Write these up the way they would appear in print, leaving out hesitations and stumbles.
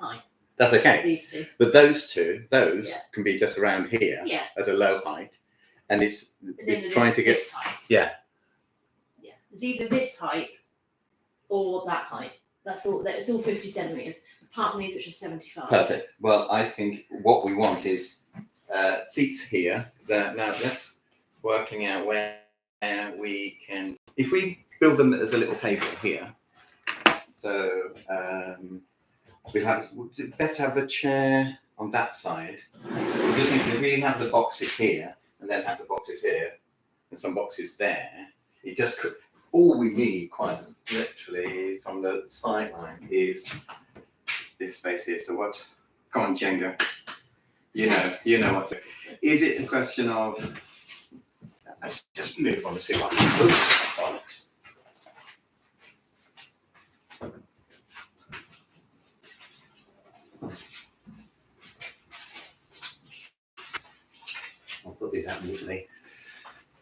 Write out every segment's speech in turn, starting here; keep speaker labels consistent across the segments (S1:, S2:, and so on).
S1: height.
S2: That's okay.
S1: These two.
S2: But those can be just around here at a low height, and it's trying to get
S1: this height.
S2: Yeah.
S1: It's either this height or that height. That's all. It's all 50 centimeters. Apart from these, which are 75.
S2: Perfect. Well, I think what we want is seats here. Now that's working out where we can. If we build them as a little table here, so we have best have a chair on that side. Because if we have the boxes here and then have the boxes here and some boxes there, it just could. All we need, quite literally, from the sideline is this space here. So what? Come on, Jenga. You know what to. Is it a question of? Let's just move on to see what happens. I'll put these out neatly.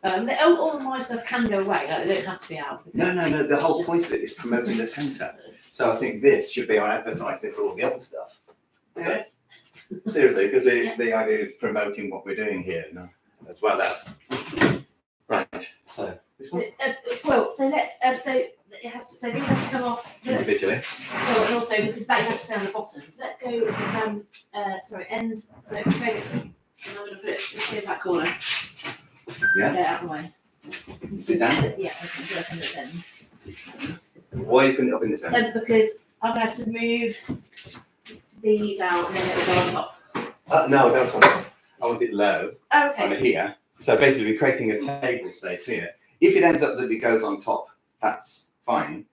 S1: All of my stuff can go away. Like, they don't have to be out.
S2: No. The whole point of it is promoting the centre. So I think this should be our advertising for all the other stuff. So, seriously, because the idea is promoting what we're doing here, as well as right. So let's. So it has to. So these have to come off individually.
S1: Well, and also because that you have to stay on the bottom. So let's go. End. So focus. And I'm going to put it just in that corner.
S2: Yeah.
S1: Get out of the way.
S2: Sit down.
S1: Yeah, I was going to do it in this end.
S2: Why are you putting it up in this end?
S1: Because I'm going to have to move these out and then it will go on top.
S2: No, that's on top. I want it low.
S1: Oh, okay.
S2: On here. So basically, we're creating a table space here. If it ends up that it goes on top, that's fine.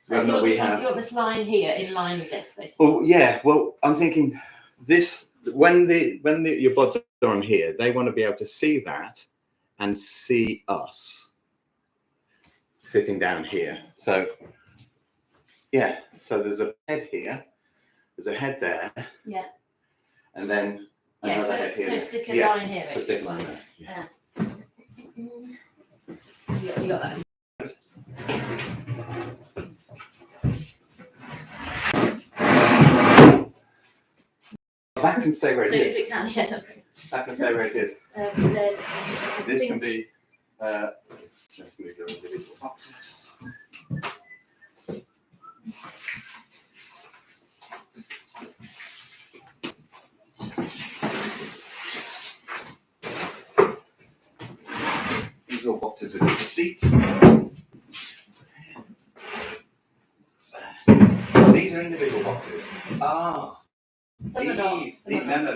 S1: You want this line here in line with this, basically.
S2: Oh yeah. Well, I'm thinking this when your buds are on here, they want to be able to see that and see us sitting down here. So yeah. So there's a head here. There's a head there.
S1: Yeah.
S2: And then another head here.
S1: So stick a line here.
S2: So stick a line there.
S1: Yeah. You got that.
S2: That can stay where it is.
S1: So it can, yeah.
S2: That can stay where it is. This can be. Let's move your individual boxes. These little boxes are the seats. These are individual boxes.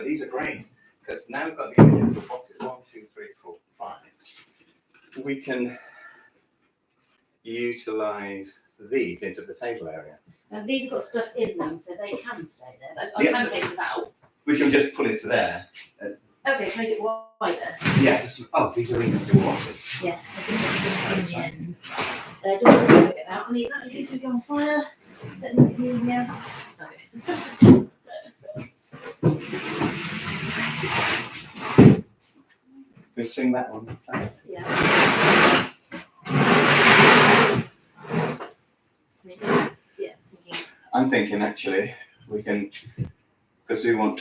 S2: These are great because now we've got these individual boxes. 1, 2, 3, 4, 5. We can utilize these into the table area.
S1: And these have got stuff in them, so they can stay there. I can take it out.
S2: We can just pull it to there.
S1: Okay, make it wider.
S2: Yeah, these are individual boxes.
S1: Yeah, I just want to put in the ends. Don't worry about. I mean, that in case we go on fire. Don't need anything else. Okay.
S2: We swing that one.
S1: Yeah.
S2: I'm thinking actually we can, because we want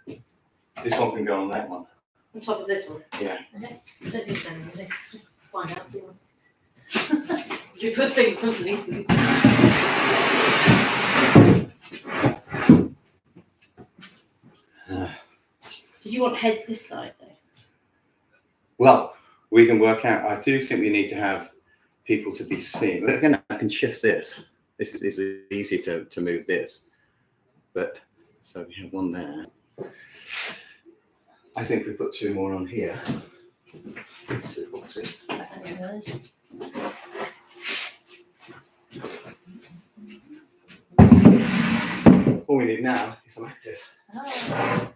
S2: this one can go on that one.
S1: On top of this one?
S2: Yeah.
S1: Okay. I don't think so. Find out, see one. You put things underneath these. Did you want heads this side though?
S2: Well, we can work out. I do think we need to have people to be seen. But again, I can shift this. This is easy to move this. But so we have one there. I think we put 2 more on here. These 2 boxes. All we need now is some actors.
S1: Oh.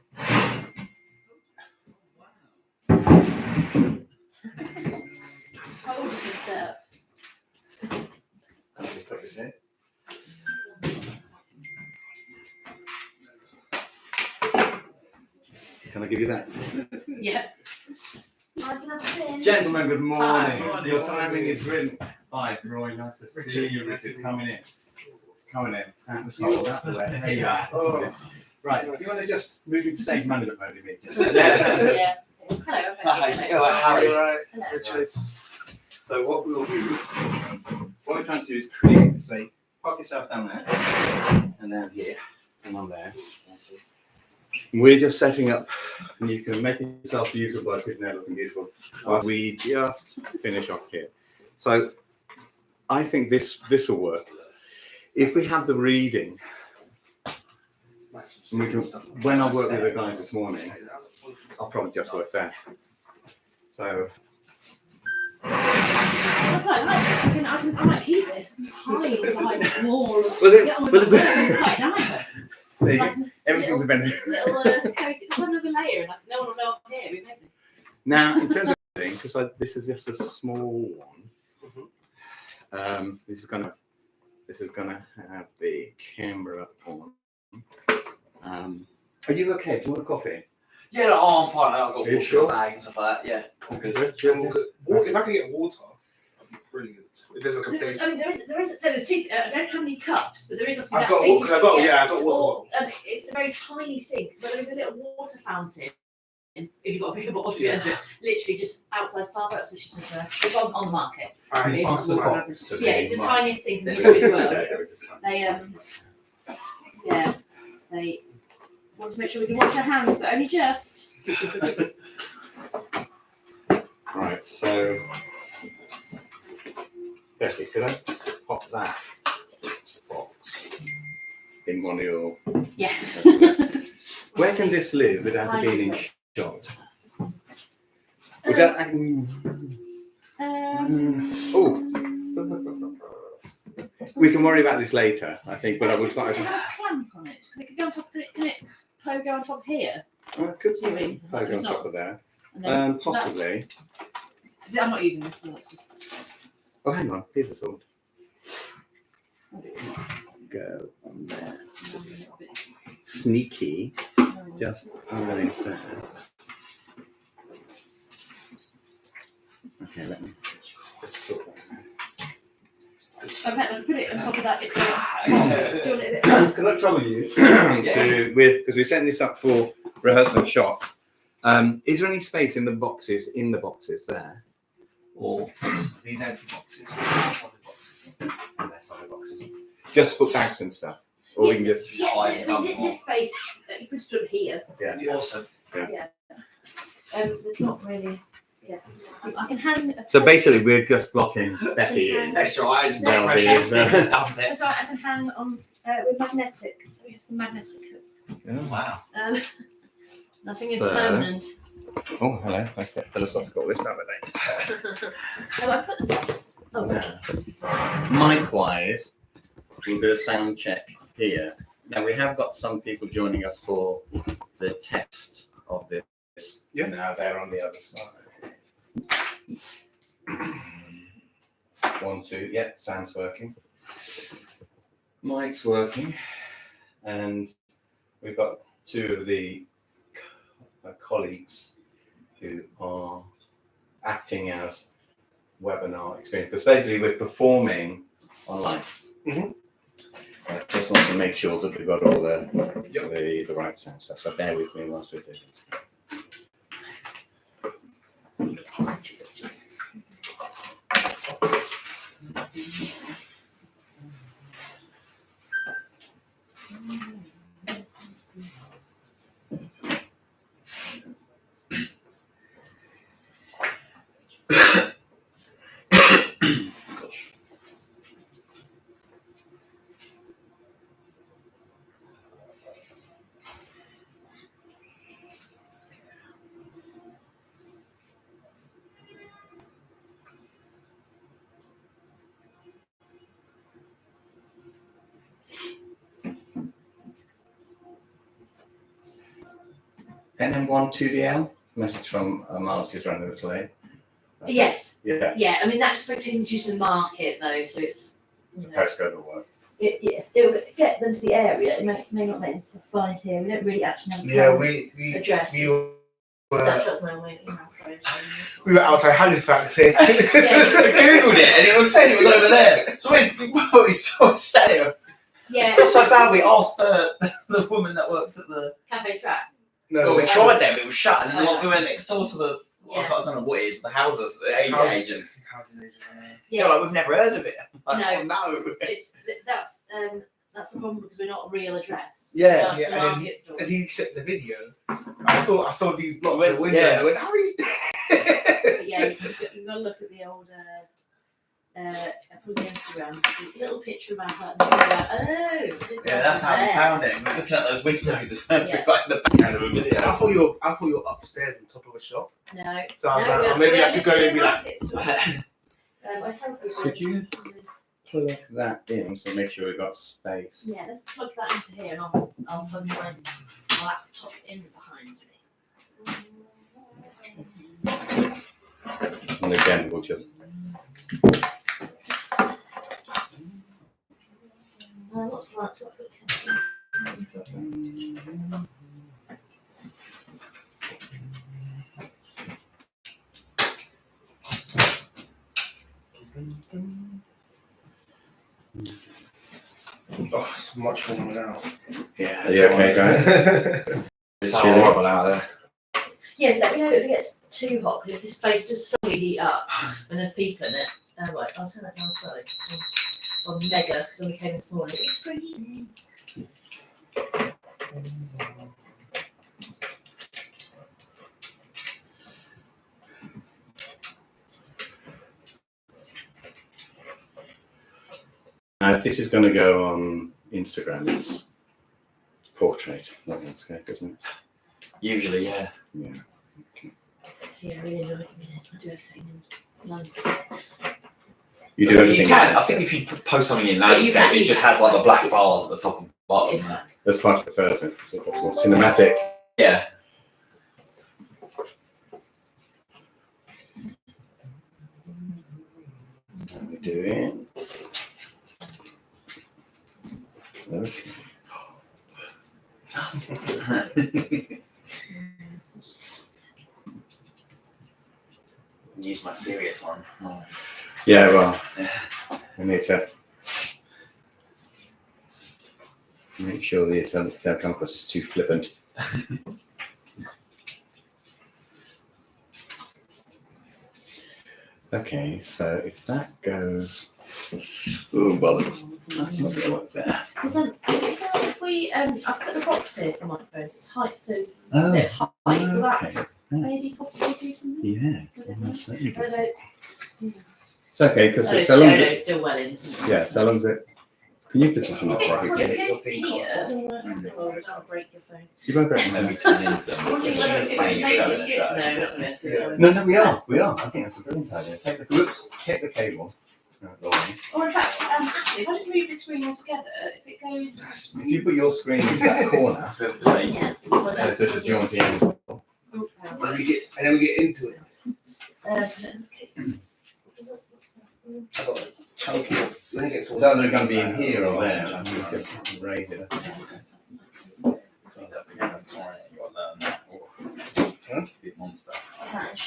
S1: How old is this setup?
S2: Let me put this in. Can I give you that?
S1: Yeah.
S2: Gentlemen, good morning. Your timing is brilliant. Hi, Roy. Nice to see you. Richard coming in.
S3: Come on in. Out the hole, out the way. There you are. Oh. Right, you want to just move into stage management mode immediately?
S1: Yeah. Hello.
S2: Hi,
S1: Hello.
S2: Harry.
S4: Right.
S1: Hello.
S4: Richard.
S2: So what we'll do, what we're trying to do is create, so park yourself down there, and down here, and on there. We're just setting up, and you can make yourself beautiful by sitting there looking beautiful. While we just finish off here. So I think this will work. If we have the reading, we can, when I worked with the guys this morning, I'll probably just work there. So
S1: I might keep this. It's high, behind the wall.
S2: Well,
S1: Get on with my work. It's quite nice.
S2: there you go.
S1: Like,
S2: Everything's a benefit.
S1: little coat. Just have another layer, and no one will know I'm here. It'd be amazing.
S2: Now, in terms of reading, because this is just a small one. This is gonna have the camera on. Are you okay? Do you want a coffee?
S4: Yeah, no, I'm fine. I've got
S2: Are you
S4: water
S2: sure?
S4: in my bag and stuff like that. Yeah, all good.
S5: If I can get water, that'd be brilliant. If there's like a place.
S1: I mean, there is. So there's two. I don't have any cups, but there is obviously
S5: I've
S1: that
S5: got
S1: sink.
S5: water. I got water
S1: Or,
S5: bottle.
S1: it's a very tiny sink, but there is a little water fountain. If you've got a bigger bottle to get into it, literally just outside Starbucks, which is just it's on the market.
S5: And
S1: It's
S5: pass
S1: just
S5: the
S1: water
S5: box.
S1: fountain. Yeah, it's the tiniest sink in the history of the world. They want to make sure we can wash our hands, but only just.
S2: Right, so Becky, could I pop that box in one of your?
S1: Yeah.
S2: Where can this live without it being in shot? Without, we can worry about this later, I think, but I would
S1: Does
S2: like
S1: it have a clamp on it? Because it could go on top of it. Can it go on top here?
S2: could
S1: See what I mean?
S2: plug on
S1: It's
S2: top
S1: not.
S2: of there.
S1: And then
S2: Possibly.
S1: I'm not using this, so that's just.
S2: Oh, hang on, here's a thought. Go on there. Sneaky, just underneath there. Okay, let me just sort that out.
S1: In fact, I'll put it on top of that. It's a. Do you want it?
S2: Can I trouble you? Because we're setting this up for rehearsal shots. Is there any space in the boxes there? Or these empty boxes? They're solid boxes. Just put bags and stuff. Or we can just.
S1: Yes, I mean, this space, you could just put it here.
S2: Yeah.
S4: Awesome.
S1: There's not really. Yes. I can hang.
S2: So basically, we're just blocking Becky in.
S4: That's all right. I just
S2: Well,
S4: don't precious.
S2: there's,
S1: That's right, I can hang on with magnetic. So we have some magnetic hooks.
S4: Wow.
S1: Nothing is
S2: So-
S1: permanent.
S2: Oh, hello. Let's get philosophical this time of day.
S1: So I put the box. Oh,
S2: Mic-wise, we'll do a sound check here. Now, we have got some people joining us for the test of this.
S3: Yeah. Now they're on the other side.
S2: 1, 2, yeah, sound's working. Mic's working. And we've got two of the colleagues who are acting as webinar experience. Because basically we're performing online.
S5: Mhm.
S2: I just want to make sure that we've got all the right sound stuff. So bear with me whilst we do this. NM1 2DL, message from Miles is running a bit late.
S1: yes.
S2: Yeah,
S1: Yeah, I mean, that's expecting to use the market though, so it's. You know,
S2: postcode will work.
S1: yes, it will get them to the area. It may not make the find here. We don't really actually have a
S5: Yeah,
S1: plan
S5: we
S1: address.
S5: we were
S1: That's my way. Sorry.
S5: we were outside Halifax here.
S4: I googled it and it was saying it was over there. So we saw it there.
S1: Yeah,
S4: It was so bad. We asked the woman that works at the.
S1: cafe track.
S5: No,
S4: Well, we
S5: that's-
S4: tried them. It was shut, and then we went next door to the.
S1: Yeah.
S4: I don't know what it is. The houses, the agents.
S5: Housing agent.
S4: You're like, we've never heard of it. I'm like,
S1: No.
S4: oh, no.
S1: That's the problem because we're not a real address.
S5: Yeah,
S1: It's
S5: yeah,
S1: a
S5: and then
S1: market store.
S5: And he checked the video. I saw these blocks in the window.
S4: Yeah.
S5: And I went, Harry's dead.
S1: But yeah, you've got to look at the old from the Instagram, the little picture of our hut. And oh,
S4: Yeah, that's how we found it. We're looking at those windows. It's like the background of a video.
S5: I thought you were upstairs on top of a shop.
S1: No.
S5: So I was
S1: No,
S5: like,
S1: we're-
S5: maybe
S1: we're
S5: I have to go
S1: literally
S5: and be
S1: a
S5: like,
S1: market store. I tell people-
S2: Could you- plug that in, so make sure we've got space.
S1: Yeah, let's plug that into here, and I'll plug my laptop in behind me.
S2: And again, we'll just.
S1: What's the laptop? What's the
S5: oh, it's much warmer now.
S4: Yeah.
S2: Are you okay, guys?
S4: It's so horrible out there.
S1: Yes, let me know if it gets too hot, because if this space does suddenly heat up when there's people in it. Right, I'll turn that down slightly. It's on mega, because I came in this morning. It's freezing.
S2: If this is going to go on Instagram, it's portrait, not landscape, isn't it?
S4: Usually, yeah.
S2: Yeah.
S1: Yeah, really annoys me. I do everything in landscape.
S2: You do everything.
S4: You can.
S2: in
S4: I think if you post something in
S1: But you
S4: landscape,
S1: can-
S4: it just has like the black bars at the top and bottom.
S1: It's fine.
S2: That's part of the first. It's cinematic.
S4: Yeah.
S2: We do it. Okay.
S4: Use my serious one.
S2: Yeah, well,
S4: Yeah.
S2: we need to make sure the don't come across as too flippant. Okay, so if that goes, oh bollocks, that's not gonna work there.
S1: Because if we, I've put the box here for microphones, it's height, so
S2: Oh,
S1: a bit of height, will that
S2: okay,
S1: maybe possibly do something?
S2: yeah,
S1: I don't know.
S2: that's certainly
S1: I
S2: good.
S1: don't.
S2: It's okay because
S1: So
S2: so long as
S1: it's still well in, isn't it?
S2: yeah, so long as it. Can you position it
S1: If it's
S2: properly?
S1: if it's here, don't break your phone.
S2: You won't break
S4: And then
S2: my
S4: we turn into them.
S1: I wonder whether if
S4: Playing
S1: we
S4: a
S1: take
S4: show
S1: the
S4: and
S1: sit,
S4: stuff.
S1: no, we're not going to do
S5: Yeah.
S1: that.
S2: No, we are. I think that's a brilliant idea. Take the cable.
S1: Or in fact, actually, if I just move the screen all together, if it goes.
S5: That's
S2: If
S5: me.
S2: you put your screen into that corner,
S1: Yeah.
S2: so it's such a jaunty angle.
S1: Oh,
S5: And then we get into it. I got a chunky. Let me get some.
S2: It's either going to be in here or there. And you just raise it.
S4: Big monster.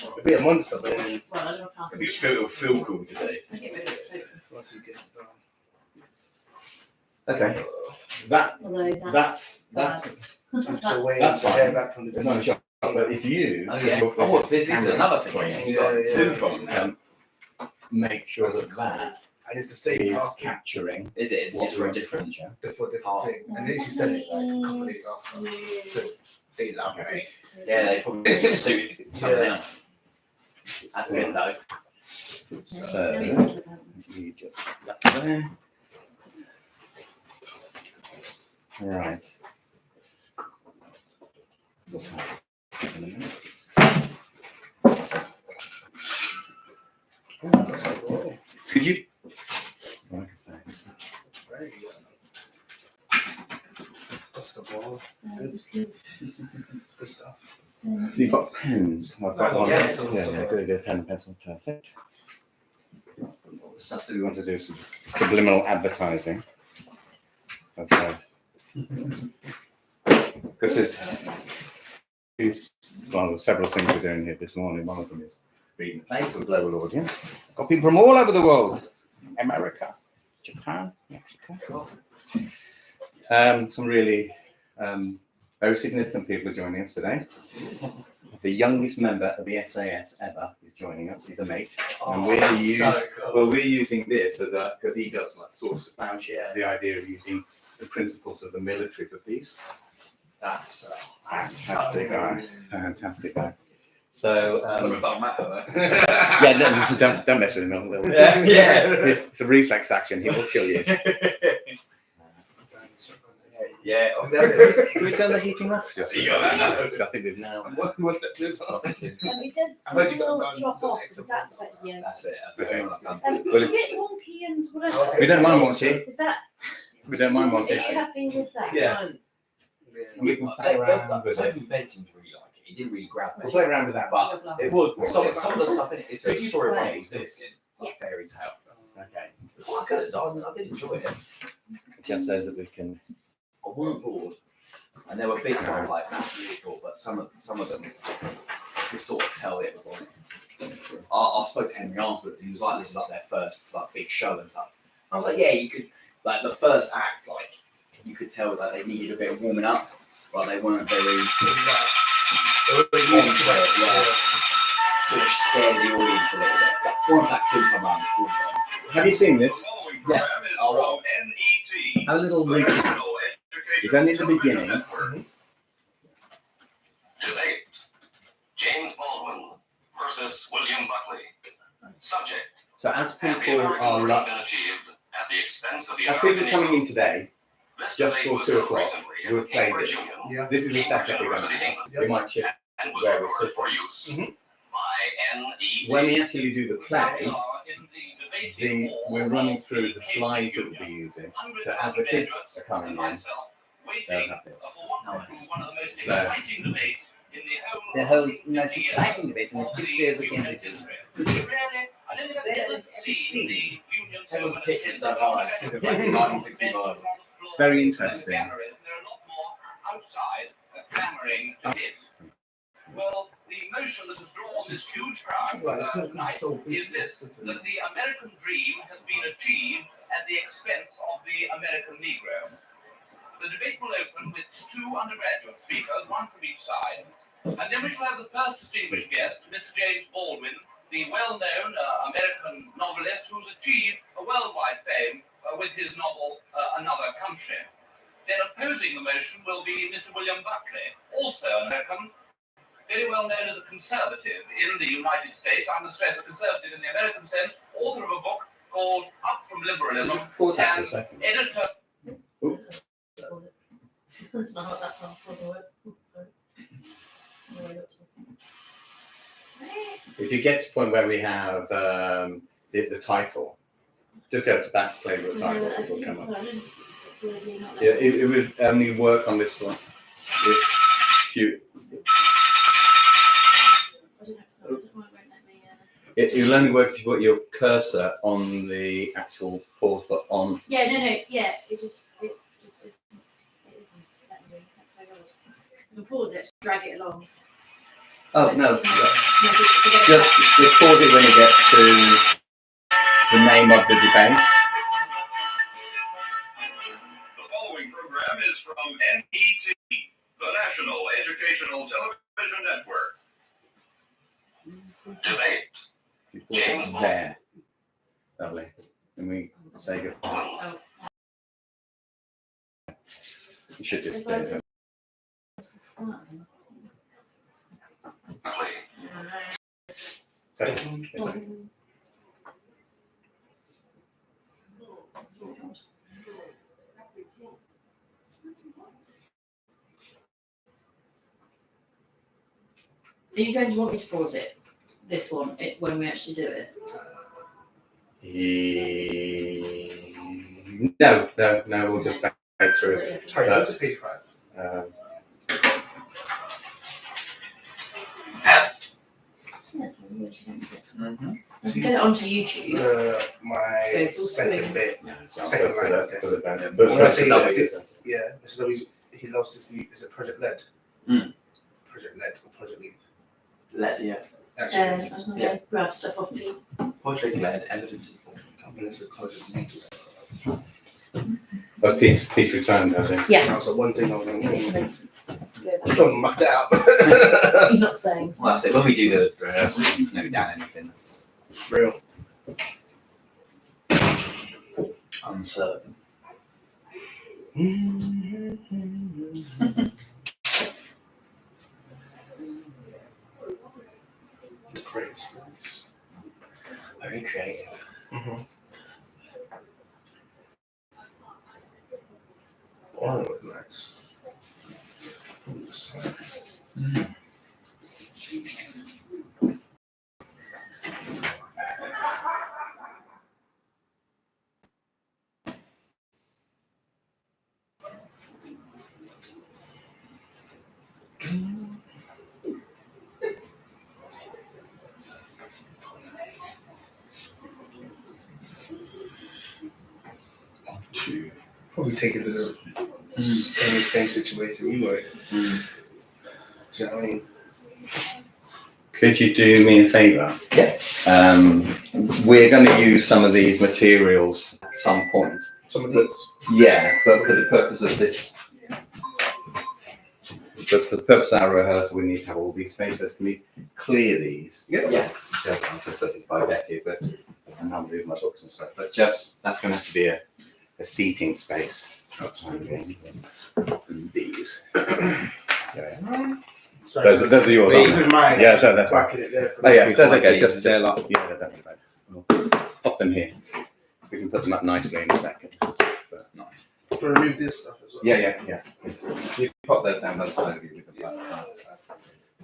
S5: It'll be a monster, but then
S1: Well, I don't know if
S4: It'll feel cool today.
S1: I'll get rid of it too.
S5: once you get it done.
S2: Okay. That
S1: Although
S2: that's
S5: I'm still waiting
S2: That's
S5: to
S2: fine.
S5: hear back from the
S2: there's no shot. But if you
S4: Oh yeah. Oh, this is another thing.
S2: point,
S4: You got
S5: Yeah,
S4: two
S5: yeah.
S4: from them.
S2: make sure
S5: That's
S2: that
S5: cool.
S2: that
S5: And it's the same
S2: is
S5: casting
S2: capturing
S4: Is it? It's
S2: what
S4: just for
S2: we're
S4: a different.
S2: picture.
S5: for a different thing. And then she said it like a couple of days after. So they love it.
S4: Yeah, they probably suited something else. That's good though.
S2: So you just put that there. Right. In a minute. Could you? Right, thanks.
S5: Right, That's the ball. Good stuff.
S2: You've got pens. I've got one.
S5: Yeah,
S2: Yeah,
S5: so-
S2: yeah, good. Pen, pencil, perfect. The stuff that we want to do is subliminal advertising. Okay. Because there's several things we're doing here this morning. One of them is reading the play to a global audience. Got people from all over the world. America, Japan, Mexico. Some really very significant people are joining us today. The youngest member of the SAS ever is joining us. He's a mate, and we're using this as because he does like source of plowshares. The idea of using the principles of the military for peace.
S4: That's
S2: Fantastic guy. Fantastic guy. So
S4: don't matter
S2: yeah, don't mess with him.
S4: Yeah.
S2: It's a reflex action. He will kill you.
S4: Yeah.
S2: Can we turn the heating off? Just for a
S4: Yeah.
S2: second? I think we've now.
S5: What's that? This
S1: It does
S5: I've heard you got
S1: more
S5: a
S1: drop
S5: garden
S1: off
S5: next
S1: because that's affected you.
S4: That's it. That's
S2: Okay.
S4: the only one I've
S1: It's
S4: done.
S1: a bit wonky and whatever.
S2: We don't mind watching.
S1: Is that?
S2: We don't mind
S1: Are
S2: watching.
S1: you happy with that?
S2: Yeah. And we can play around with it.
S4: Sophie's bed seemed to really like it. He didn't really grab me.
S2: We'll play around with that.
S4: But it would. Some of the stuff in it is
S2: Could
S4: a
S2: you
S4: story of
S2: play
S4: Rumpelstiltskin. It's like a fairy tale.
S2: Okay.
S4: Quite good. I did enjoy it.
S2: Just so that we can.
S4: I weren't bored. And there were bits where I was like, that's really cool, but some of them, you could sort of tell it was like. I spoke to Henry afterwards. He was like, "This is like their first like big show and stuff." I was like, "Yeah, you could like the first act, like you could tell that they needed a bit of warming up, but they weren't very on for it, yeah. Sort of scared the audience a little bit. But once Act 2 come on, all gone.
S2: Have you seen this?
S4: Yeah. Oh, well.
S2: Our little routine is only the beginning.
S6: Debate. James Baldwin versus William Buckley. Subject.
S2: So as
S6: Have the
S2: people
S6: American
S2: are
S6: dream
S2: lo-
S6: been achieved at the expense of the
S2: as people
S6: American
S2: coming in
S6: Negro?
S2: today,
S6: This
S2: just
S6: debate
S2: for
S6: was
S2: 2
S6: held
S2: o'clock,
S6: recently in
S2: we'll play
S6: Cambridge
S2: this.
S6: Union,
S2: This is the setup we're going to
S6: University,
S2: have.
S6: England,
S2: We might shift
S6: and was
S2: where we're
S6: recorded
S2: sitting.
S6: for use by NET.
S2: When we actually do the play,
S6: In the debating hall
S2: we're running
S6: of
S2: through
S6: the
S2: the slides that
S6: Cambridge
S2: we'll be
S6: Union.
S2: using.
S6: Hundreds
S2: So
S6: of
S2: as the kids
S6: undergraduates
S2: are coming
S6: and
S2: in,
S6: myself
S2: they'll
S6: waiting
S2: have this.
S6: for what could be one of the most
S2: So-
S6: exciting debates in
S2: The whole most exciting debate in the history of the Cambridge Union.
S4: Everyone's picture so high. It's like 1965.
S2: It's very interesting.
S6: Well, the motion that has drawn this huge crowd tonight is this, that the American dream has been achieved at the expense of the American Negro. The debate will open with 2 undergraduate speakers, one from each side, and then we shall have the first distinguished guest, Mr. James Baldwin, the well-known American novelist who's achieved a worldwide fame with his novel Another Country. Then opposing the motion will be Mr. William Buckley, also an American, very well known as a conservative in the United States. I must stress a conservative in the American sense, author of a book called Up from Liberalism,
S2: Pause that for a
S6: and
S2: second.
S6: editor.
S1: That's not what that's on. Pause the words. Sorry.
S2: If you get to the point where we have the title, just go back to play with the title. It will come up. Yeah, it would only work on this one. If you, it will only work if you put your cursor on the actual pause, but on.
S1: Yeah, no, yeah. It just isn't. It isn't. Let me. That's very odd. You can pause it, drag it along.
S2: Oh no!
S1: To make it, to get it
S2: Just,
S1: back.
S2: just pause it when it gets to the name of the debate.
S6: The following program is from NET, the National Educational Television Network. Debate.
S2: You pause it there. Lovely. And we say goodbye.
S1: Oh.
S2: You should just
S1: If
S2: do
S1: I
S2: it.
S1: What's the start?
S2: Second.
S1: Are you going to want me to pause it? This one, when we actually do it?
S2: No, we'll just back through it.
S1: Yes.
S5: Sorry, go to page 5.
S1: Yes, I really don't get it.
S4: Mm-hmm.
S1: I can get it onto YouTube.
S5: My
S1: Go full
S5: second
S1: screen.
S5: bit.
S2: So
S5: Second
S2: I'll
S5: line,
S2: put
S5: I
S2: it-
S5: guess.
S2: put it back.
S4: Yeah.
S2: But
S5: When I
S2: press
S5: say
S2: the
S5: that,
S2: W.
S5: Yeah, Mr. W, he loves this new, is it Project Led?
S4: Mm.
S5: Project Led or Project Lead?
S4: Led, yeah.
S5: Actually,
S1: I
S5: it's
S1: was going to grab stuff off you.
S4: Project led evidence informed.
S5: It's a College of Mental Stuff.
S2: Oh, Pete's returned, has he?
S1: Yeah.
S5: That was the one thing I was going
S1: Needs to
S5: to
S1: go back.
S5: do. Mucked out.
S1: He's not staying. So.
S4: Well, that's it. When we do the rehearsal, we can note down anything that's
S5: Real.
S4: uncertain.
S5: Great.
S4: Very creative.
S5: Mm-hmm. Oh, it was nice. To probably take it to the same situation you were in. Do you know what I mean?
S2: Could you do me a favour?
S4: Yeah.
S2: We're going to use some of these materials at some point.
S5: Some of these.
S2: Yeah, but for the purpose of this, but for the purpose of our rehearsal, we need to have all these spaces. Can we clear these?
S5: Yeah.
S4: Yeah.
S2: Just, I'll just put this by Becky, but and I'll move my books and stuff. But just that's going to have to be a seating space. These. Yeah.
S5: So
S2: Those are yours.
S5: this
S2: aren't
S5: is mine.
S2: they? Yeah, so that's fine.
S5: Backing it there.
S2: Oh yeah, that's okay.
S4: These,
S2: Just
S4: is there like
S2: yeah, that's fine. We'll pop them here. We can put them up nicely in a second. But
S4: nice?
S5: To remove this stuff as well.
S2: yeah. You pop those down by the side of you with the black card.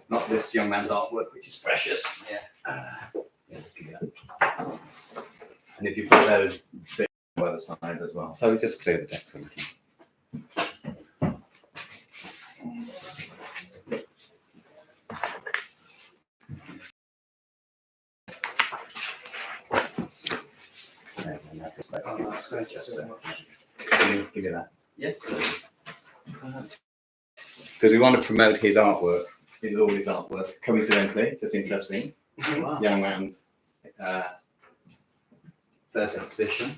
S2: Not this young man's artwork, which is precious. Yeah, give me that. And if you put those bits by the side as well, so we just clear the decks a little. Give me that.
S4: Yes.
S2: Because we want to promote his artwork. This is all his artwork. Coincidentally, just interesting.
S4: Wow.
S2: Young man's first exhibition.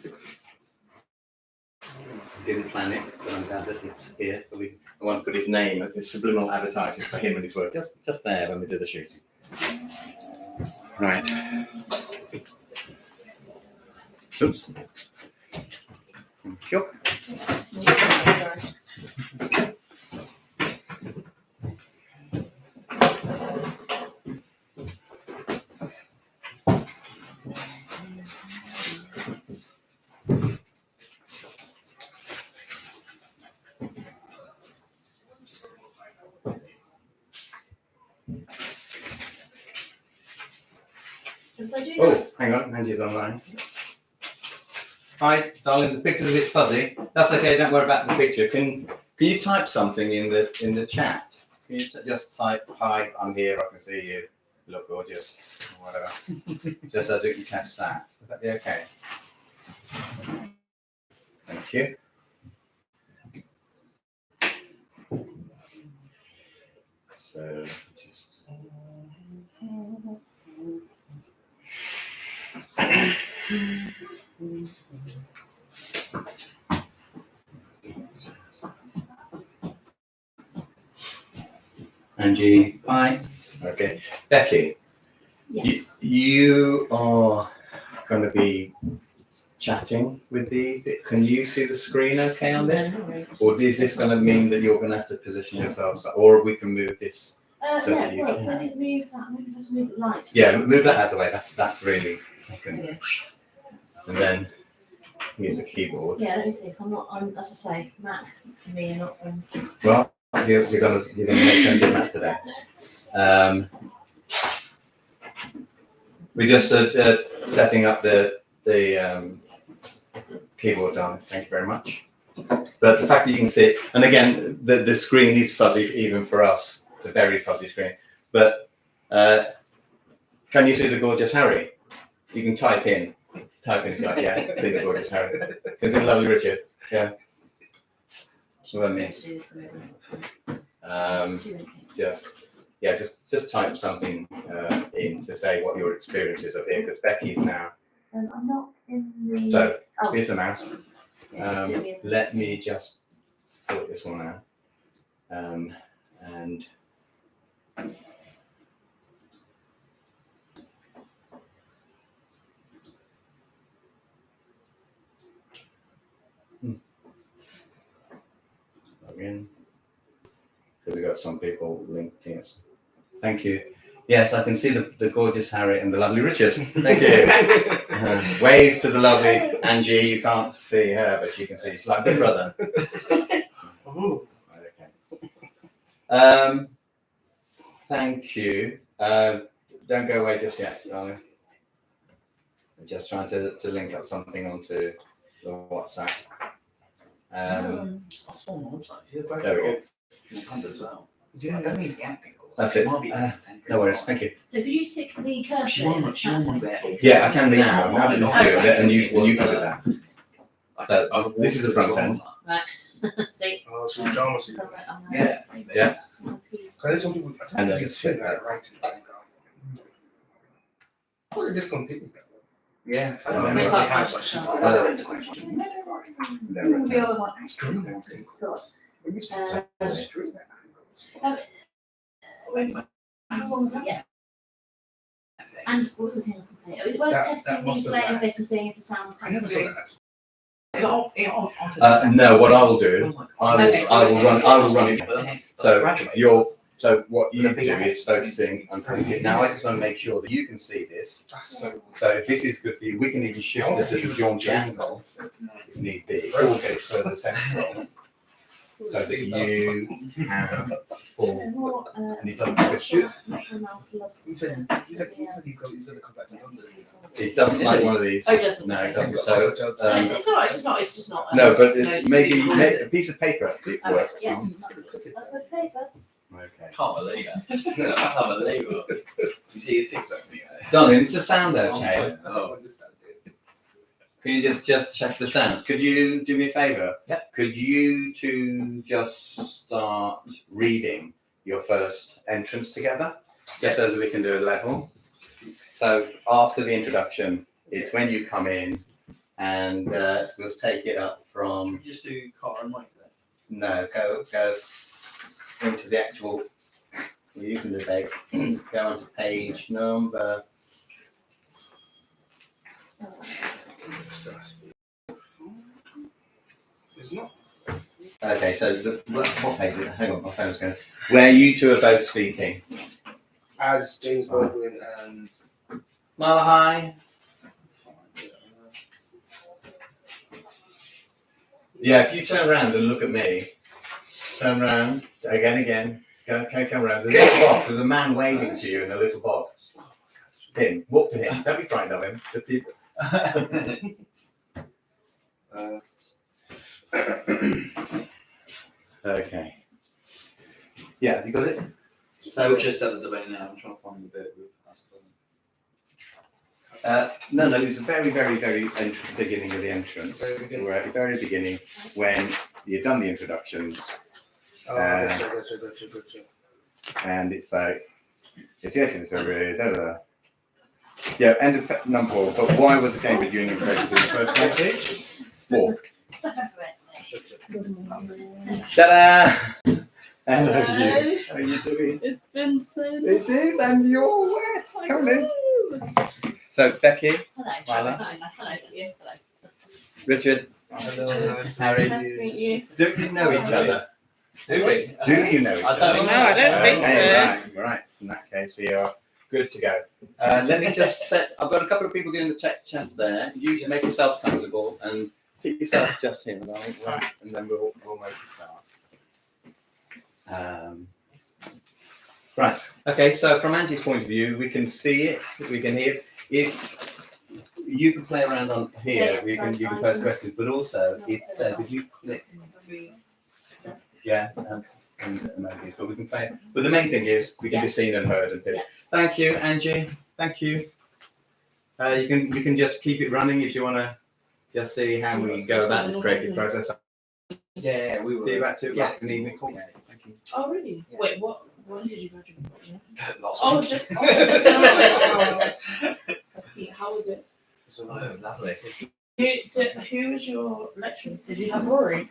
S2: Didn't plan it, but I'm glad that it's here. So I want to put his name as the subliminal advertising for him and his work. Just there when we do the shooting. Right. Oops. Thank you. Oh, hang on, Angie's online. Hi, darling. The picture's a bit fuzzy. That's okay. Don't worry about the picture. Can you type something in the chat? Can you just type, "Hi, I'm here. I can see you. You look gorgeous," or whatever. Just so that you can test that. Would that be okay? Thank you. So just. Angie, hi. Okay, Becky.
S1: Yes.
S2: You are going to be chatting with can you see the screen okay on this?
S1: No.
S2: Or is this going to mean that you're going to have to position yourself, or we can move this? So
S1: Yeah,
S2: that you
S1: well,
S2: can-
S1: let me move that. Maybe just move the lights.
S2: Yeah, move that out of the way. That's really second.
S1: Yeah.
S2: And then here's a keyboard.
S1: Yeah, let me see. Because I'm, as I say, Mac and me are not friends.
S2: Well, you're gonna make friends with that today. We just setting up the keyboard down. Thank you very much. But the fact that you can see it, and again, the screen is fuzzy even for us. It's a very fuzzy screen. But can you see the gorgeous Harry? You can type in if you like. Yeah, see the gorgeous Harry. Can see the lovely Richard. Yeah. What I mean. Just type something in to say what your experience is of here, because Becky's now.
S1: I'm not in the.
S2: So
S1: Oh.
S2: here's a mouse. Let me just sort this one out. And log in, because we've got some people linked here. Thank you. Yes, I can see the gorgeous Harry and the lovely Richard. Thank you. Wave to the lovely Angie. You can't see her, but you can see she's like big brother. Okay. Thank you. Don't go away just yet, darling. I'm just trying to link up something onto the WhatsApp.
S4: I saw on the website.
S2: There we go.
S4: As well.
S5: Yeah.
S4: I don't need the acting.
S2: That's it.
S4: Might be
S2: No worries. Thank you.
S1: So could you stick the cursor?
S4: She won one there.
S2: Yeah, I can now.
S1: Okay.
S2: And you can do that. So, this is the front end.
S1: See?
S5: Oh, so drama.
S1: Is that right?
S4: Yeah.
S2: Yeah.
S5: Because there's some people, I
S2: And
S5: don't
S2: then
S5: think it's fit that writing. Or discontinued.
S4: Yeah.
S5: I don't know
S1: Make
S5: what they
S1: up
S5: have,
S1: question.
S5: but she's
S4: The other one.
S5: screwing that thing. When you speak to screwing that.
S1: How long was that? Yeah. And what was the thing I was going to say? Was it worth
S5: That
S1: testing the
S5: must have
S1: play of
S5: that.
S1: this and seeing if the sound
S5: I never
S1: comes
S5: saw
S1: through?
S5: that.
S2: No, what I will do, I will run it.
S1: Okay.
S2: So what you do is focusing on putting it. Now I just want to make sure that you can see this.
S5: That's so.
S2: So if this is good for you, we can even shift this as a jaunty angle if need be, or get it further central. So that you have full. And it doesn't just shoot.
S5: He said he's gonna come back to London.
S2: It doesn't like one of these.
S1: Oh, it doesn't.
S2: No, it doesn't. So
S1: It's all right. It's just not.
S2: no, but
S1: no,
S2: it's maybe
S1: it's-
S2: a piece of paper works.
S1: Yes.
S2: Okay.
S4: Can't believe it. I can't believe it. You see his TikToks again?
S2: Darling, it's the sound okay?
S4: Oh.
S2: Can you just check the sound? Could you do me a favour?
S4: Yep.
S2: Could you two just start reading your first entrance together? Just so that we can do a level. So after the introduction, it's when you come in and we'll take it up from,
S4: Just do car and mic there.
S2: no, go into the actual, we're using the date, go on to page number,
S5: It's not.
S2: okay, so what page is it? Hang on, my phone's going. Where you two are both speaking.
S5: As James Baldwin and
S2: Mile high. Yeah, if you turn around and look at me, turn around again, come around. There's a little box. There's a man waving to you in a little box. Him, walk to him. Don't be frightened of him. Just keep. Okay. Yeah, you got it.
S4: So we're just at the debate now. I'm trying to find the bit with us.
S2: No, it's the very beginning of the entrance.
S5: Very beginning.
S2: We're at the very beginning when you've done the introductions,
S5: gotcha.
S2: and it's like it's the entrance. Yeah, end of number 4. But why was the Cambridge Union created in the first place? 4.
S1: Stuff everywhere today.
S2: Ta-da! Hello, you. How are you doing?
S7: It's been so long.
S2: It is, and you're wet. Come in. So, Becky,
S1: Hello.
S2: Mila.
S1: Hello. Yeah, hello.
S2: Richard,
S5: Hello,
S2: Harry.
S7: Nice to meet you.
S2: Do you know each other?
S4: Do we?
S2: Do you know each
S4: I
S2: other?
S4: don't think so.
S7: No, I don't think so.
S2: Right. In that case, we are good to go. Let me just set. I've got a couple of people doing the chat there. You make yourself comfortable and sit yourself just here, and then we'll make a start. Right. Okay. So from Angie's point of view, we can see it. We can hear it. If you can play around on here, you can post questions, but also it says if you click. Yeah, and emojis, but we can play it. But the main thing is we can be seen and heard and heard.
S1: Yeah.
S2: Thank you, Angie. Thank you. You can just keep it running if you want to just see how we go about this creative process.
S4: Yeah, we were.
S2: See you about 2 o'clock in the evening.
S4: Yeah.
S2: Thank you.
S7: Oh, really?
S4: Yeah.
S7: Wait, what? When did you graduate?
S4: Last
S7: Oh,
S4: week.
S7: just. Oh, I see. How was it?
S4: Oh, it was lovely.
S7: Who was your lecturer? Did you have Rory?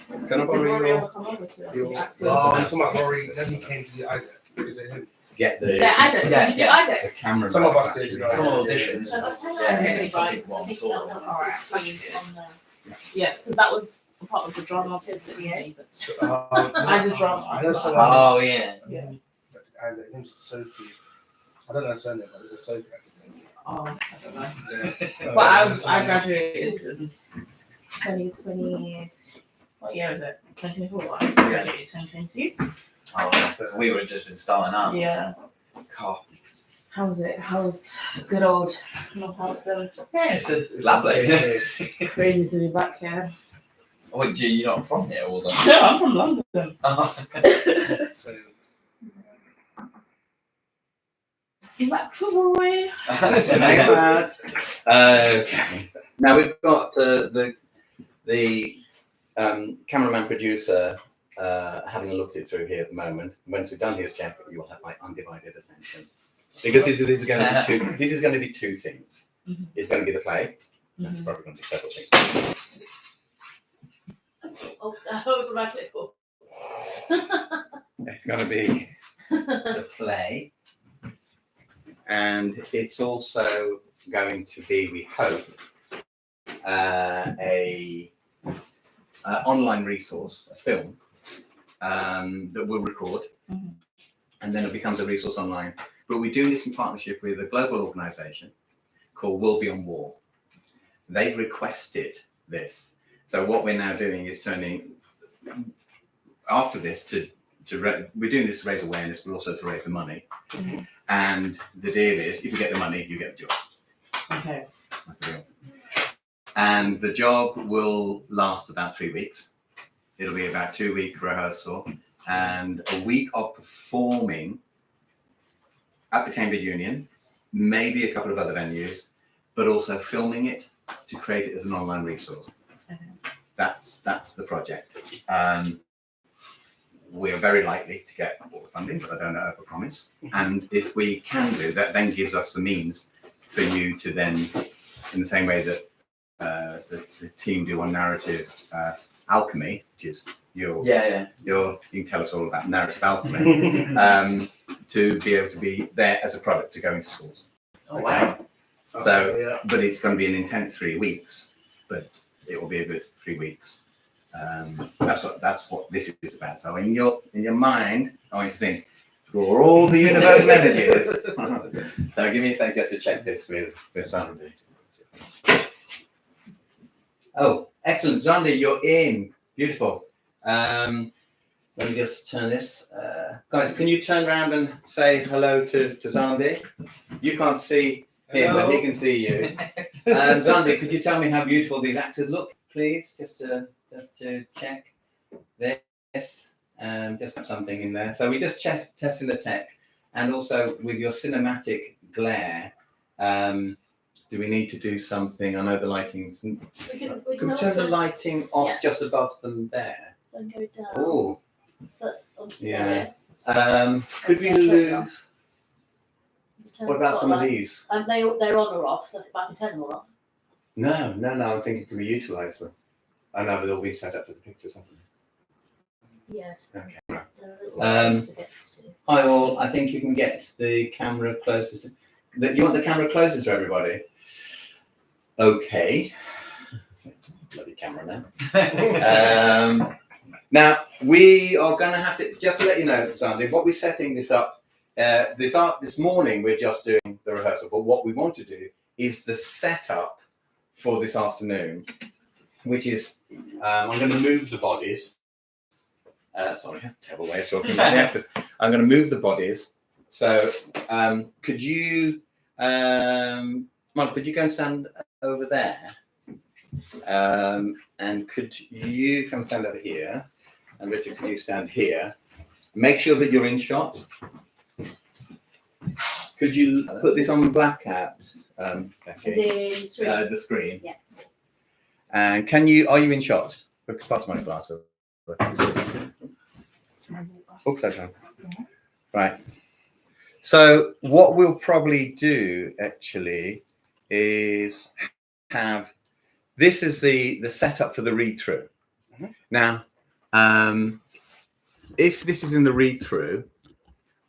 S2: Can I
S7: Did
S2: borrow
S7: Rory
S2: your
S7: ever come over to
S2: your-
S7: the acting?
S5: Oh, I'm talking about Rory. Then he came to the Isaac. Is it him?
S2: get the
S1: Yeah, I don't.
S4: Yeah,
S1: Did you
S4: yeah.
S1: do I
S2: the camera?
S5: Some of
S2: back,
S5: us did,
S2: actually.
S5: you know.
S4: Some auditions.
S1: So I'll tell you
S4: Yeah,
S1: that,
S4: some
S1: right,
S4: people
S1: I
S4: want
S1: think
S4: to talk.
S1: that one
S7: Alright,
S1: was on the-
S7: Yeah, because that was a part of the drama.
S5: So,
S7: I did drama.
S5: I know someone.
S4: Oh yeah.
S7: Yeah.
S5: His name's Sophie. I don't know her surname, but it's a Sophie.
S7: Oh, I don't know.
S5: Yeah.
S7: But I graduated in 2020. What year is it? 2024. I graduated 2022.
S4: Oh, so we would have just been starting up.
S7: Yeah.
S4: God.
S7: How was it? How was good old Northampton?
S4: Yeah, it's
S5: It's
S4: lovely.
S5: the same place.
S7: It's crazy to be back here.
S4: Oh, you're not from here, all the.
S7: No, I'm from London.
S5: So,
S7: Be back for boy.
S2: Okay. Now we've got the cameraman producer having a look it through here at the moment. Once we've done his check, you'll have my undivided attention because this is going to be two. This is going to be two things.
S7: Mhm.
S2: It's going to be the play. That's probably going to be several things.
S1: Oh, that was a right clip.
S2: It's going to be the play, and it's also going to be, we hope, a online resource, a film that we'll record, and then it becomes a resource online. But we're doing this in partnership with a global organisation called World Beyond War. They've requested this, so what we're now doing is turning after this we're doing this to raise awareness, but also to raise the money. And the deal is, if you get the money, you get the job.
S7: Okay.
S2: That's the deal. And the job will last about 3 weeks. It'll be about 2-week rehearsal and a week of performing at the Cambridge Union, maybe a couple of other venues, but also filming it to create it as an online resource.
S7: Okay.
S2: That's the project. We're very likely to get all the funding, but I don't know overpromise. And if we can do that, then gives us the means for you to then, in the same way that the team do on narrative alchemy, which is you can tell us all about narrative alchemy, to be able to be there as a product to go into schools.
S7: Oh wow.
S2: So,
S5: yeah.
S2: but it's going to be an intense 3 weeks, but it will be a good 3 weeks. That's what this is about. So in your mind, I want you to think for all the universal energies. So give me a second just to check this with somebody. Oh, excellent, Zandi, you're in. Beautiful. Let me just turn this. Guys, can you turn around and say hello to Zandi? You can't see him, but he can see you. Zandi, could you tell me how beautiful these actors look, please? Just to check this, just have something in there. So we just testing the tech, and also with your cinematic glare, do we need to do something? I know the lighting's.
S1: We
S2: Can
S1: can
S2: we turn the
S1: also,
S2: lighting off
S1: yeah.
S2: just above them there?
S1: so go down.
S2: Oh,
S1: That's obviously
S2: Yeah.
S1: yes.
S2: could we
S1: Turn it
S2: lose?
S1: off. Turn
S2: What
S1: the
S2: about some of
S1: spotlights.
S2: these?
S1: They're on or off, so I can turn them all off.
S2: No. I'm thinking, can we utilise them? I know, but they'll be set up for the pictures, haven't they?
S1: Yes.
S2: Okay.
S1: They're a little
S2: Um,
S1: close to get to.
S2: Hi all, I think you can get the camera closer to, you want the camera closer to everybody? Okay. Bloody camera now. Now, we are going to have to, just to let you know, Sandy, what we're setting this up, this morning we're just doing the rehearsal, but what we want to do is the setup for this afternoon, which is, I'm going to move the bodies. Sorry, that's a terrible way of talking about the actors. I'm going to move the bodies. So, could you, Mark, could you go and stand over there? And could you come stand over here? And Richard, could you stand here? Make sure that you're in shot. Could you put this on blackout, Becky?
S1: Is it
S2: The screen.
S1: Yeah.
S2: And are you in shot? Pass my glass over. Oops, okay. Right. So what we'll probably do actually is have this is the setup for the read through. Now, if this is in the read through,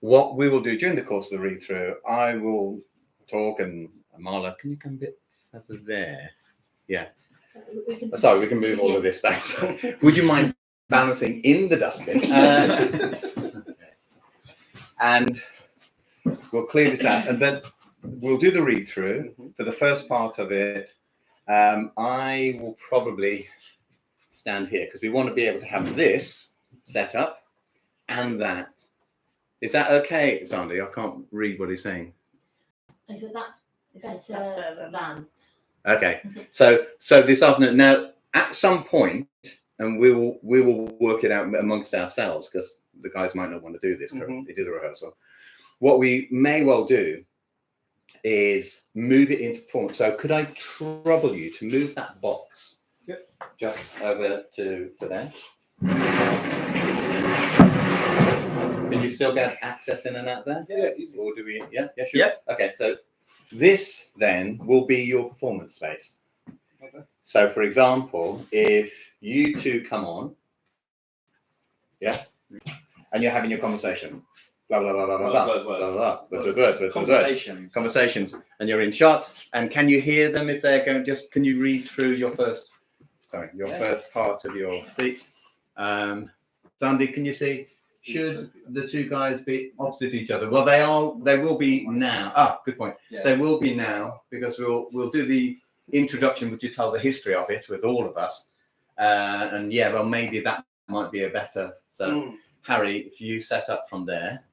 S2: what we will do during the course of the read through, I will talk, and Marla, can you come a bit further there? Yeah. Sorry, we can move all of this back. So, would you mind balancing in the dustbin? And we'll clear this out, and then we'll do the read through for the first part of it. I will probably stand here because we want to be able to have this set up and that. Is that okay, Sandy? I can't read what he's saying.
S1: That's
S7: That's
S1: better
S7: better
S1: than.
S2: Okay, so this afternoon, now at some point, and we will work it out amongst ourselves because the guys might not want to do this. It is a rehearsal. What we may well do is move it into performance. So could I trouble you to move that box just over to there? Can you still get access in and out there?
S5: Yeah, easy.
S2: Or do we? Yeah, sure.
S4: Yeah.
S2: Okay, so this then will be your performance space.
S5: Okay.
S2: So, for example, if you two come on, and you're having your conversation, blah blah blah blah blah blah blah blah, conversations, and you're in shot, and can you hear them if they're going? Just can you read through your first part of your speech? Sandy, can you see? Should the two guys be opposite each other? Well, they will be now. Good point.
S4: Yeah.
S2: They will be now because we'll do the introduction, which you tell the history of it with all of us. And well, maybe that might be a better. So, Harry, if you set up from there,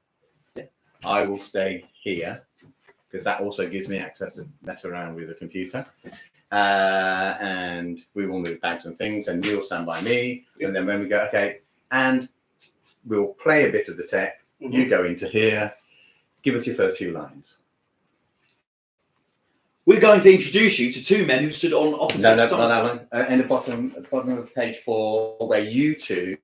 S2: I will stay here because that also gives me access to mess around with the computer. And we will move bags and things, and you'll stand by me. And then when we go, okay, and we'll play a bit of the tech. You go into here. Give us your first few lines.
S4: We're going to introduce you to two men who stood on opposite sides.
S2: No, that one. In the bottom of page 4, where you two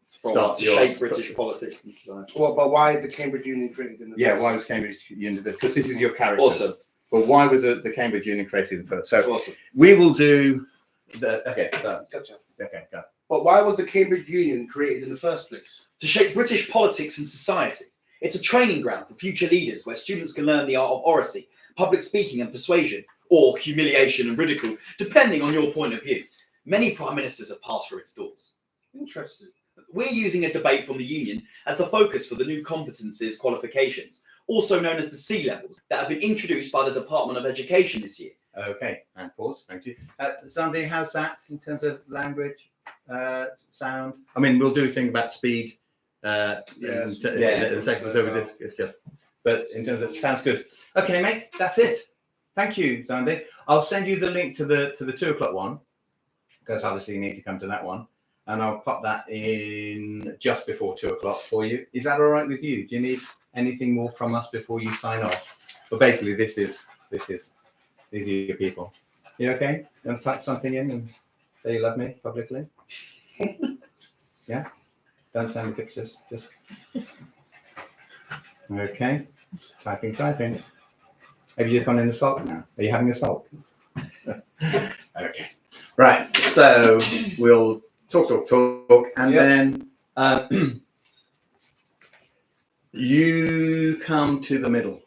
S2: start
S4: to
S2: your
S4: shape British politics and society.
S5: Well, but why the Cambridge Union created in the
S2: why was Cambridge Union? Because this is your character.
S4: Awesome.
S2: Well, why was the Cambridge Union created in first? So
S4: Awesome.
S2: we will do the. Okay, so
S5: Gotcha.
S2: okay, go.
S5: But why was the Cambridge Union created in the first place?
S4: To shape British politics and society. It's a training ground for future leaders where students can learn the art of oracy, public speaking and persuasion, or humiliation and ridicule, depending on your point of view. Many prime ministers have passed through its doors.
S5: Interesting.
S4: We're using a debate from the Union as the focus for the new competencies qualifications, also known as the C levels, that have been introduced by the Department of Education this year.
S2: Okay, and pause. Thank you. Sandy, how's that in terms of language, sound? I mean, we'll do a thing about speed. It's just. But in terms of sounds good. Okay, mate, that's it. Thank you, Sandy. I'll send you the link to the 2:00 one because obviously you need to come to that one, and I'll pop that in just before 2:00 for you. Is that all right with you? Do you need anything more from us before you sign off? But basically, these are your people. You okay? You want to type something in and say you love me publicly? Yeah. Don't send me pictures. Just okay. Typing. Have you gone in the sulk now? Are you having a sulk? Okay. Right. So we'll talk, and then you come to the middle.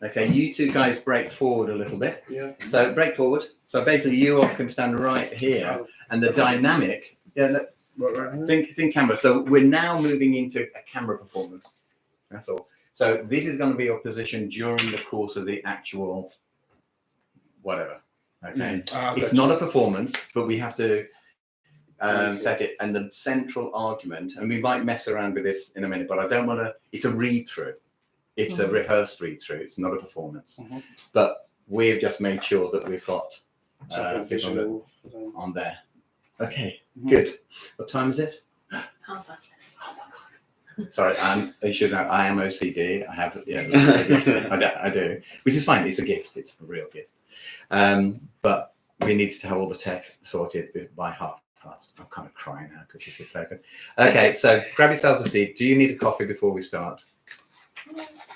S2: Okay. You two guys break forward a little bit.
S5: Yeah.
S2: So break forward. So basically, you all can stand right here, and the dynamic. Yeah. Think camera. So we're now moving into a camera performance. That's all. So this is going to be your position during the course of the actual whatever. Okay. It's not a performance, but we have to set it. And the central argument, and we might mess around with this in a minute, but I don't want to. It's a read through. It's a rehearsed read through. It's not a performance. But we've just made sure that we've got people on there. Okay, good. What time is it?
S1: 11:30.
S2: Oh my God. Sorry, you should know I am OCD. I have, yes, I do, which is fine. It's a gift. It's a real gift. But we need to have all the tech sorted by past. I'm kind of crying now because this is so good. Okay, so grab yourselves a seat. Do you need a coffee before we start?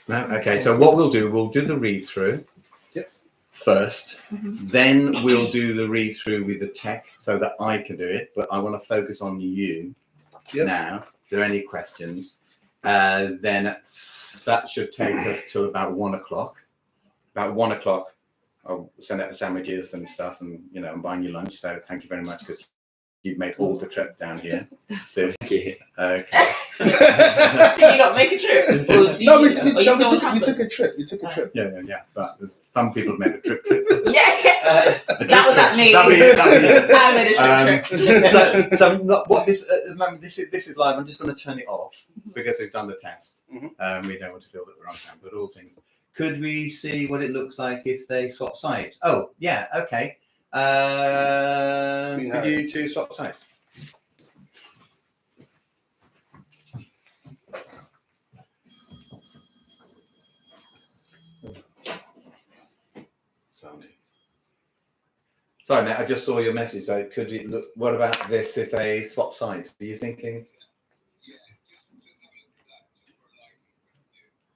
S2: No? Okay, so what we'll do the read through. first.
S7: Mhm.
S2: Then we'll do the read through with the tech so that I can do it. But I want to focus on you now. If there are any questions, then that should take us to about 1 o'clock. About 1 o'clock, I'll send out the sandwiches and stuff, and I'm buying you lunch. So thank you very much because you've made all the trip down here. So thank you. Okay.
S7: Did you not make a trip? Or do you,
S5: No, we
S7: are you still on
S5: took
S7: campus?
S5: a trip. We took a trip.
S2: Yeah. But some people have made a trip.
S7: Yeah. That was at me.
S2: That was
S7: I made a trip.
S2: so not, what this at the moment, this is live. I'm just going to turn it off because we've done the test. We don't want to feel that we're on camera, but all things. Could we see what it looks like if they swap sides? Oh yeah, okay. Could you two swap sides? Sorry, mate. I just saw your message. So could it look? What about this if they swap sides? Are you thinking?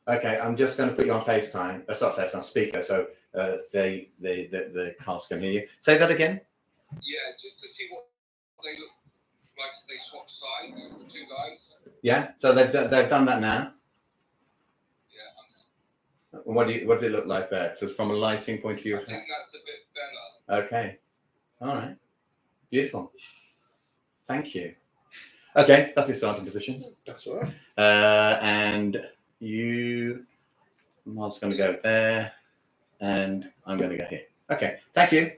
S2: Okay, I'm just going to put you on FaceTime. Not FaceTime, speaker, so the cast can hear you. Say that again.
S6: Yeah, just to see what they look like if they swap sides, the two guys.
S2: Yeah, so they've done that now.
S6: Yeah,
S2: And what does it look like there? So it's from a lighting point of view.
S6: I think that's a bit better.
S2: Okay, all right, beautiful. Thank you. Okay, that's your starting positions.
S5: That's all right.
S2: And I'm just going to go there, and I'm going to go here. Okay, thank you.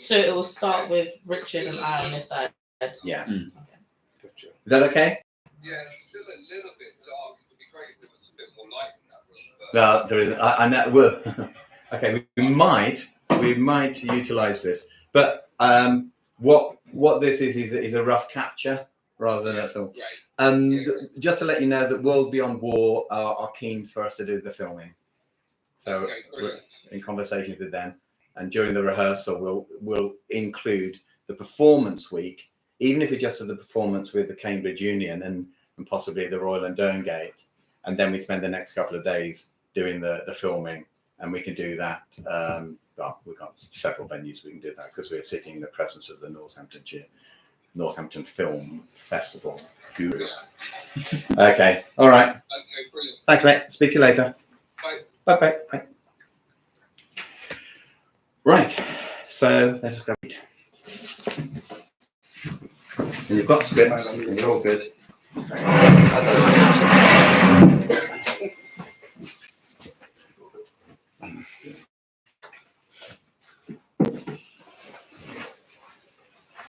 S7: So it will start with Richard and I on this side.
S2: Yeah.
S7: Okay.
S5: Gotcha.
S2: Is that okay?
S6: Yeah, it's still a little bit dark. It would be great if there was a bit more light in that room. But
S2: No, there is. I know. Well, okay, we might utilize this, but what this is a rough capture rather than a film.
S6: great.
S2: Just to let you know that World Beyond War are keen for us to do the filming, so
S6: Okay, brilliant.
S2: we're in conversations with them, and during the rehearsal we'll include the performance week, even if it's just the performance with the Cambridge Union and possibly the Royal and Derngate, and then we spend the next couple of days doing the filming, and we can do that. Well, we've got several venues we can do that because we're sitting in the presence of the Northampton Film Festival guru. Okay, all right.
S6: Okay, brilliant.
S2: Thanks, mate. Speak to you later.
S6: Bye.
S2: Bye. Right, so let's grab it. And you've got scripts, and you're all good.
S7: I don't know.